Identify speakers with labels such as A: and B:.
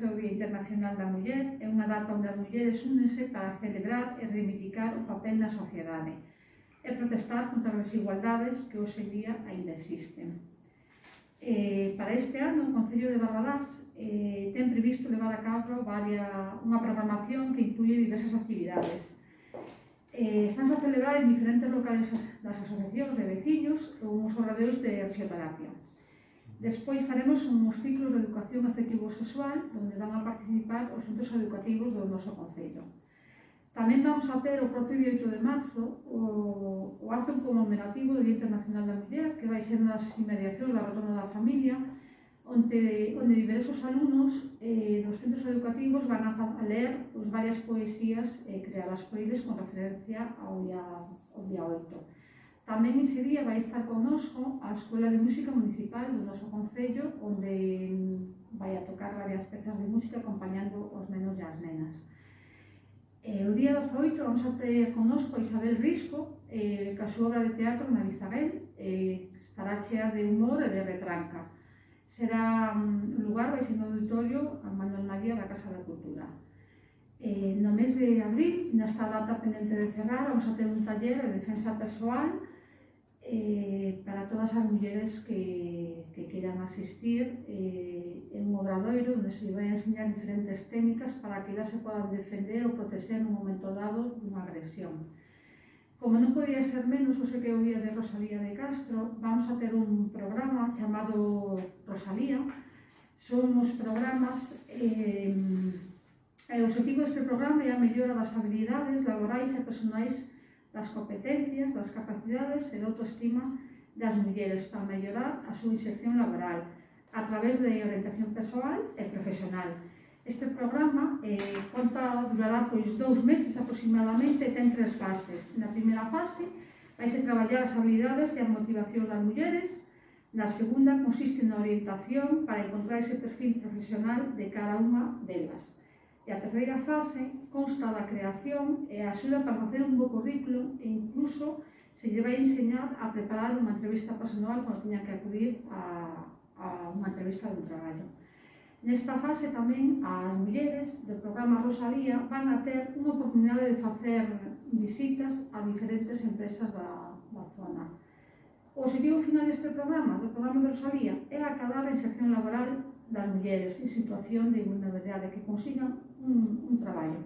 A: é o Día Internacional da Muller, é unha data onde as mulleres únense para celebrar e reivindicar o papel na sociedade e protestar contra as desigualdades que hoxe en día aínda existen. Para este ano, o Concello de Barbadás ten previsto levar a cabo unha programación que incluye diversas actividades. Estánse a celebrar en diferentes locales das asociacións de veciños ou uns obradoiros de arxeoterapia. Despois faremos uns ciclos de educación afectivo-sexual onde van a participar os centros educativos do noso concello. Tamén vamos a ter o propio 8 de marzo o acto conmemorativo do Día Internacional da Muller, que vai ser nas inmediacións da Rotonda da Familia, onde diversos alumnos dos centros educativos van a ler varias poesías creadas por eles con referencia ao día 8. Tamén ese día vai estar connosco a Escola de Música Municipal do noso concello, onde vai a tocar varias pezas de música acompañando os nenos e as nenas. O día 18 vamos a ter connosco a Isabel Risco, ca súa obra de teatro Navizaguel, estará chea de humor e de retranca. Será un lugar, vai ser no auditorio a Manuel María da Casa da Cultura. No mes de abril, nesta data pendente de cerrar, vamos a ter un taller de defensa persoal para todas as mulleres que queiran asistir en un obradoiro onde se vai a enseñar diferentes técnicas para que elas se podan defender ou proteger nun momento dado dunha agresión. Como non podía ser menos, hoxe que é o día de Rosalía de Castro, vamos a ter un programa chamado Rosalía. Son uns programas o objetivo deste programa é a mellora das habilidades laborais e personais, das competencias, das capacidades e da autoestima das mulleres para mellorar a súa inserción laboral a través de orientación persoal e profesional. Este programa durará 2 meses aproximadamente e ten 3 fases. Na primeira fase vai se traballar as habilidades e a motivación das mulleres. Na segunda consiste na orientación para encontrar ese perfil profesional de cada unha delas. E a terceira fase consta da creación e a axuda para facer un bo currículo e incluso se lle vai enseñar a preparar unha entrevista personal cando teña que acudir a unha entrevista de un traballo. Nesta fase tamén as mulleres do programa Rosalía van a ter unha oportunidade de facer visitas a diferentes empresas da zona. O objetivo final deste programa, do programa de Rosalía, é acadar a inserción laboral das mulleres en situación de vulnerabilidade que consigan un traballo.